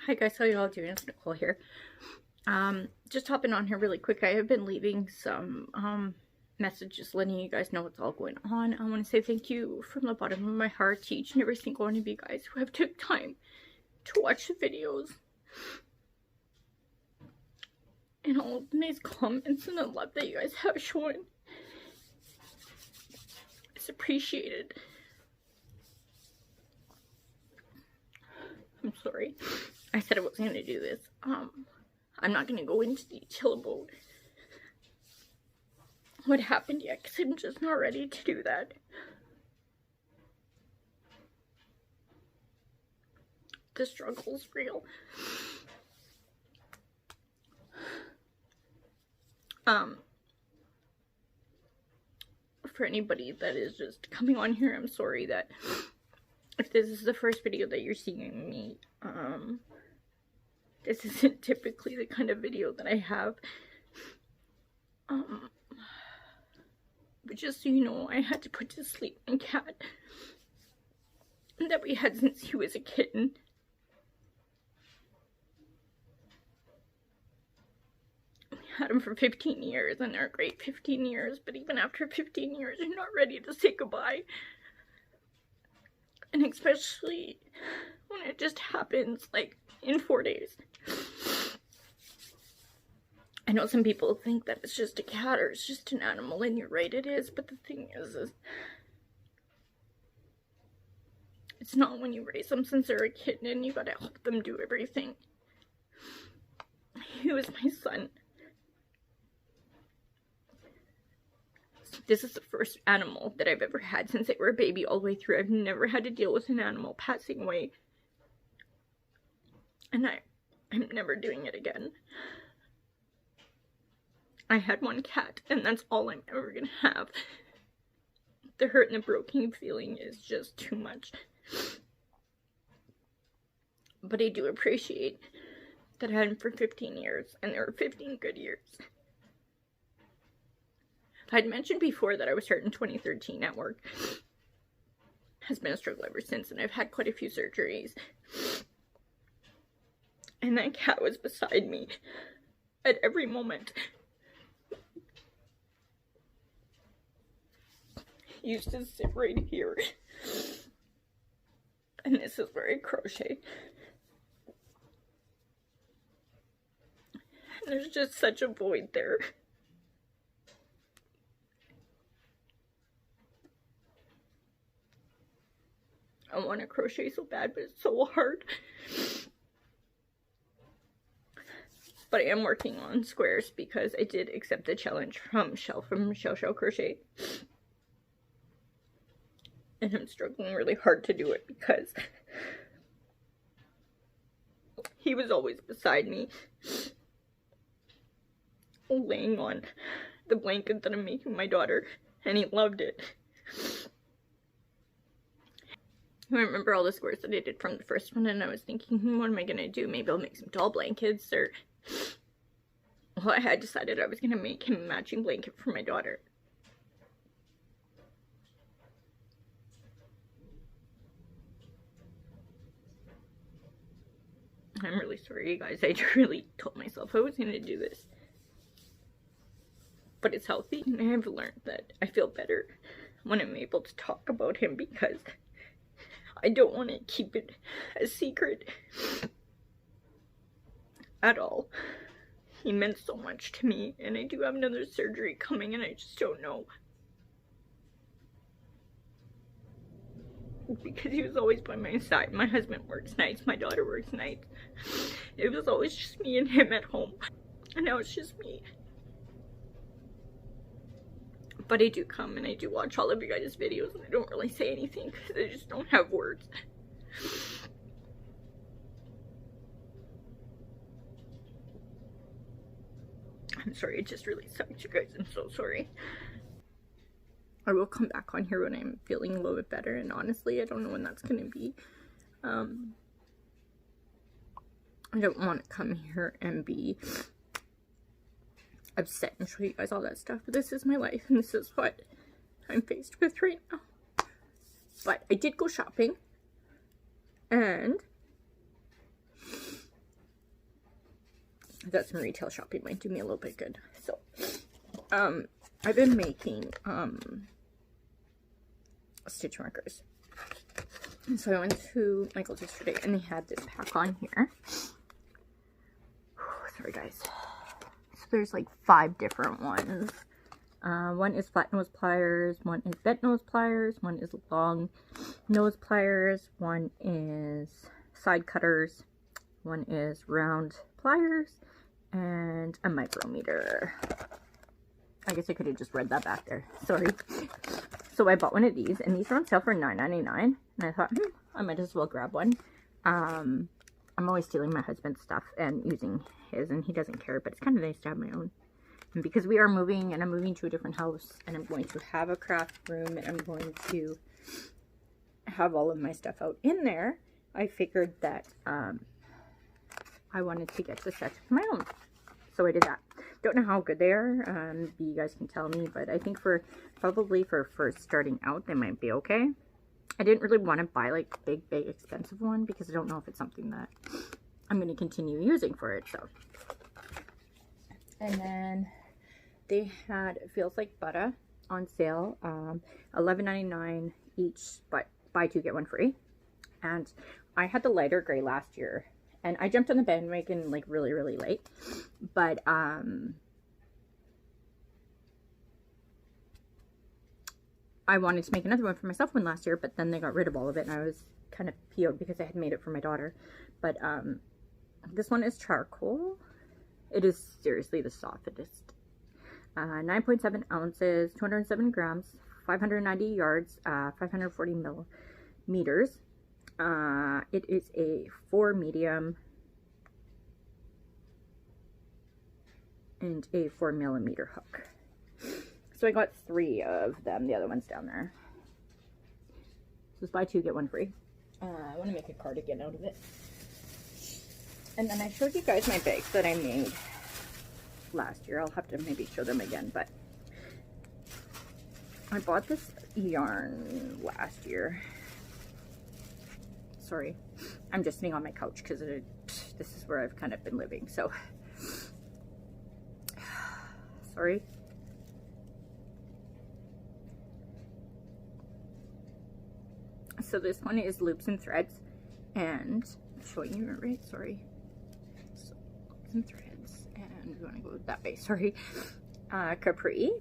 Hi guys, how y'all doing? It's Nicole here. Just hopping on here really quick. I have been leaving some messages letting you guys know what's all going on. I want to say thank you from the bottom of my heart to each and every single one of you guys who have took time to watch the videos. And all the nice comments and the love that you guys have shown. It's appreciated. I'm sorry. I said I wasn't going to do this. I'm not going to go into detail about what happened yet, because I'm just not ready to do that. The struggle's real. For anybody that is just coming on here, I'm sorry that if this is the first video that you're seeing me, this isn't typically the kind of video that I have. But just so you know, I had to put to sleep my cat that we had since he was a kitten. We had him for 15 years, and they're a great 15 years, but even after 15 years, you're not ready to say goodbye. And especially when it just happens, like, in 4 days. I know some people think that it's just a cat or it's just an animal, and you're right, it is. But the thing is it's not when you raise them since they're a kitten and you gotta help them do everything. He was my son. This is the first animal that I've ever had since they were a baby all the way through. I've never had to deal with an animal passing away. And I'm never doing it again. I had one cat, and that's all I'm ever gonna have. The hurt and the broken feeling is just too much. But I do appreciate that I had him for 15 years, and there were 15 good years. I'd mentioned before that I was hurt in 2013 at work. Has been a struggle ever since, and I've had quite a few surgeries. And that cat was beside me at every moment. He used to sit right here. And this is where I crochet. And there's just such a void there. I want to crochet so bad, but it's so hard. But I am working on squares because I did accept the challenge from Chelle from Chelle Crochet. And I'm struggling really hard to do it because he was always beside me, laying on the blanket that I'm making my daughter, and he loved it. I remember all the squares that I did from the first one, and I was thinking, what am I gonna do? Maybe I'll make some doll blankets, or... Well, I had decided I was gonna make him a matching blanket for my daughter. I'm really sorry, you guys. I really told myself I was gonna do this. But it's healthy, and I have learned that I feel better when I'm able to talk about him, because I don't want to keep it a secret at all. He meant so much to me, and I do have another surgery coming, and I just don't know. Because he was always by my side. My husband works nights, my daughter works nights. It was always just me and him at home. And now it's just me. But I do come and I do watch all of you guys' videos, and I don't really say anything because I just don't have words. I'm sorry, it just really sucks, you guys. I'm so sorry. I will come back on here when I'm feeling a little bit better, and honestly, I don't know when that's going to be. I don't want to come here and be upset and show you guys all that stuff, but this is my life, and this is what I'm faced with right now. But I did go shopping, and I thought some retail shopping might do me a little bit good. So, I've been making, stitch markers. And so I went to Michael's yesterday and they had this pack on here. Sorry guys. So there's like 5 different ones. One is flat nose pliers, one is bent nose pliers, one is long nose pliers, one is side cutters, one is round pliers, and a micrometer. I guess I could have just read that back there. Sorry. So I bought one of these, and these are on sale for $9.99. And I thought, I might as well grab one. I'm always stealing my husband's stuff and using his, and he doesn't care, but it's kind of nice to have my own. And because we are moving, and I'm moving to a different house, and I'm going to have a craft room, and I'm going to have all of my stuff out in there, I figured that I wanted to get the sets of my own. So I did that. Don't know how good they are. You guys can tell me, but I think probably for first starting out, they might be okay. I didn't really want to buy like big expensive one because I don't know if it's something that I'm going to continue using for it. So, and then they had Feels Like Butter on sale, $11.99 each, but buy 2 get 1 free. And I had the lighter gray last year. And I jumped on the bandwagon like really late, but I wanted to make another one for myself one last year, but then they got rid of all of it, and I was kind of PO'd because I had made it for my daughter. But this one is charcoal. It is seriously the softest. 9.7 ounces, 207 grams, 590 yards, 540 millimeters. It is a 4 medium and a 4 millimeter hook. So I got 3 of them. The other one's down there. So it's buy 2 get 1 free. I want to make a cardigan out of it. And then I showed you guys my bags that I made last year. I'll have to maybe show them again, but I bought this yarn last year. Sorry, I'm just sitting on my couch because this is where I've kind of been living, so sorry. So this one is Loops and Threads, and I'm showing you it right, sorry. So, Loops and Threads, and we want to go that way, sorry. Capri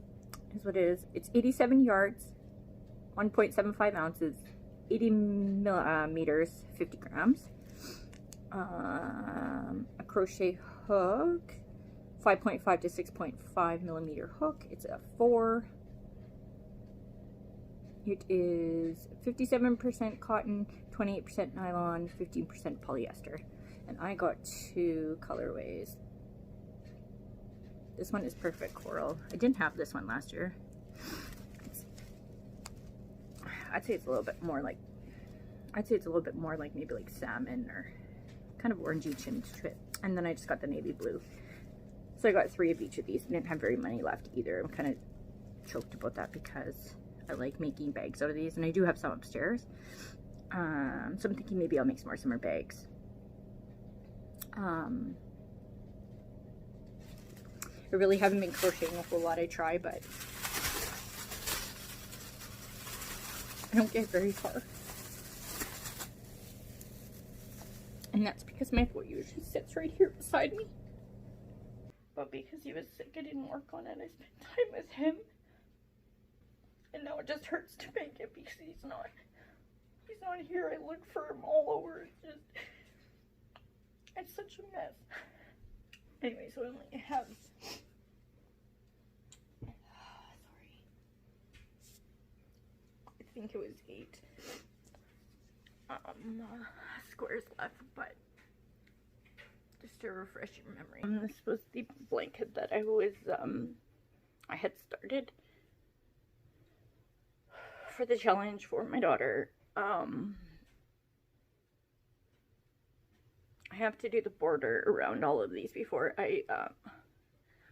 is what it is. It's 87 yards, 1.75 ounces, 80 millimeters, 50 grams. A crochet hook, 5.5 to 6.5 millimeter hook. It's a 4. It is 57% cotton, 28% nylon, 15% polyester. And I got 2 colorways. This one is Perfect Coral. I didn't have this one last year. I'd say it's a little bit more like, maybe like salmon or kind of orangey tint to it. And then I just got the navy blue. So I got 3 of each of these. I didn't have very many left either. I'm kind of choked about that because I like making bags out of these, and I do have some upstairs. So I'm thinking maybe I'll make some more summer bags. I really haven't been crocheting a whole lot. I try, but I don't get very far. And that's because my boy usually sits right here beside me. But because he was sick, I didn't work on it. I spent time with him. And now it just hurts to make it because he's not here. I look for him all over. It's such a mess. Anyway, so I only have, sorry, I think it was 8 squares left, but just to refresh your memory, this was the blanket that I was I had started for the challenge for my daughter. I have to do the border around all of these before I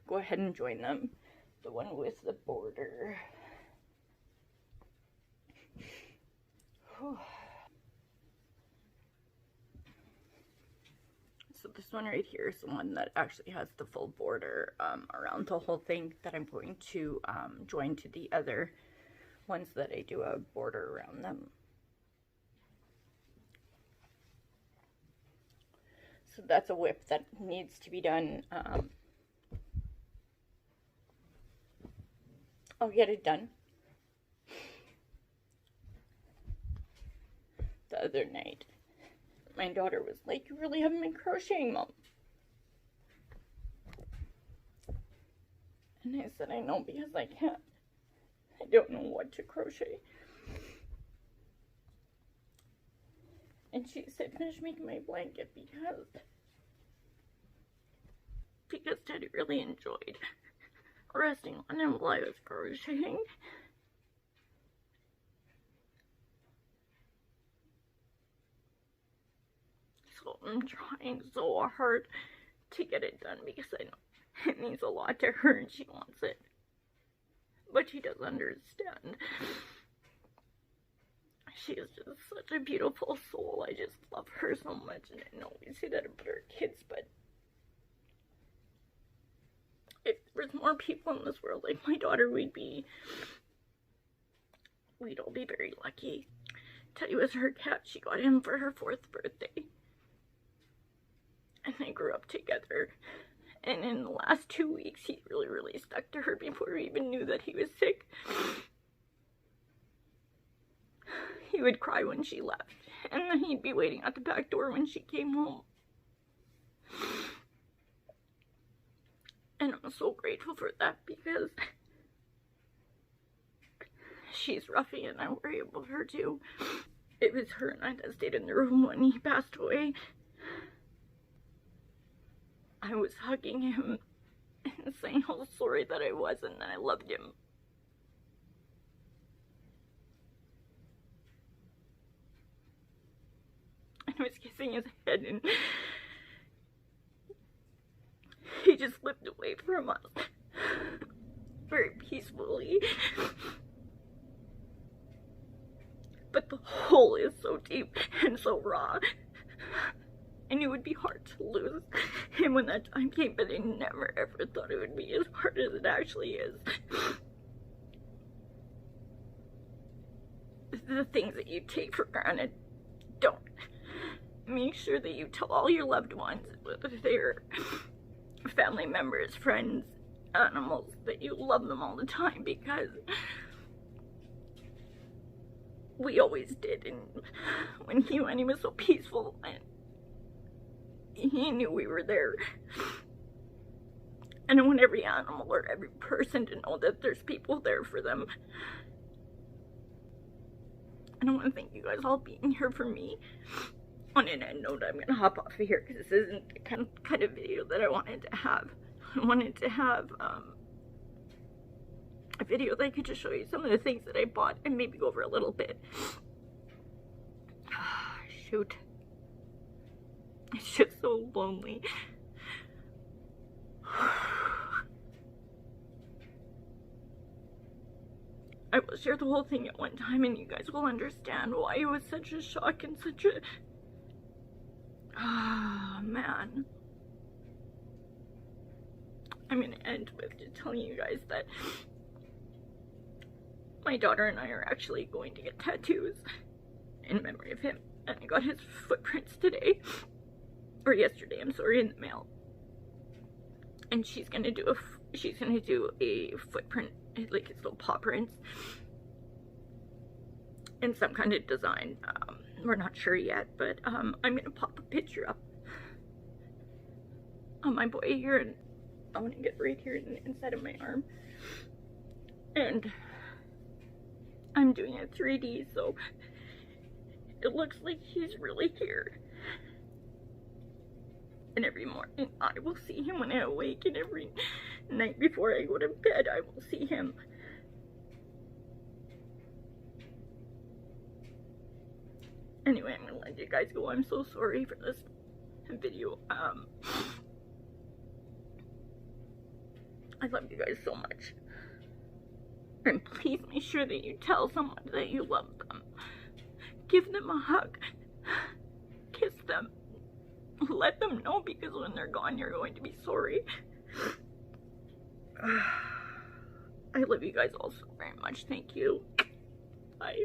go ahead and join them. The one with the border. So So this one right here is the one that actually has the full border around the whole thing that I'm going to join to the other ones that I do a border around them. So that's a whip that needs to be done. I'll get it done. The other night, my daughter was like, "You really haven't been crocheting, Mom." And I said, "I know, because I can't. I don't know what to crochet." And she said, "Finish making my blanket because Daddy really enjoyed resting on him while I was crocheting." So I'm trying so hard to get it done because I know it means a lot to her and she wants it. But she doesn't understand. She is just such a beautiful soul. I just love her so much, and I know we say that about our kids, but if there was more people in this world like my daughter, we'd all be very lucky. Teddy was her cat. She got him for her 4th birthday. And they grew up together. And in the last 2 weeks, he really stuck to her before we even knew that he was sick. He would cry when she left. And then he'd be waiting at the back door when she came home. And I'm so grateful for that because she's roughy and I worry about her too. It was her and I that stayed in the room when he passed away. I was hugging him and saying how sorry that I was and that I loved him. And I was kissing his head and he just slipped away from us very peacefully. But the hole is so deep and so raw. I knew it would be hard to lose him when that time came, but I never ever thought it would be as hard as it actually is. The things that you take for granted, don't. Make sure that you tell all your loved ones, whether they're family members, friends, animals, that you love them all the time, because we always did. And when he was so peaceful and he knew we were there. And I want every animal or every person to know that there's people there for them. And I want to thank you guys all being here for me. On an end note, I'm going to hop off of here because this isn't the kind of video that I wanted to have. I wanted to have a video that I could just show you some of the things that I bought and maybe go over a little bit. Shoot. It's just so lonely. I will share the whole thing at one time and you guys will understand why it was such a shock and such a... Ah, man. I'm going to end with just telling you guys that my daughter and I are actually going to get tattoos in memory of him. And I got his footprints today. Or yesterday, I'm sorry, in the mail. And she's gonna do a footprint, like his little paw prints, in some kind of design. We're not sure yet, but I'm gonna pop a picture up on my boy here, and I want to get right here inside of my arm. And I'm doing it 3D, so it looks like he's really here. And every morning I will see him when I awake, and every night before I go to bed I will see him. Anyway, I'm gonna let you guys go. I'm so sorry for this video. I love you guys so much. And please make sure that you tell someone that you love them. Give them a hug. Kiss them. let them know, because when they're gone, you're going to be sorry. I love you guys all so very much. Thank you. Bye.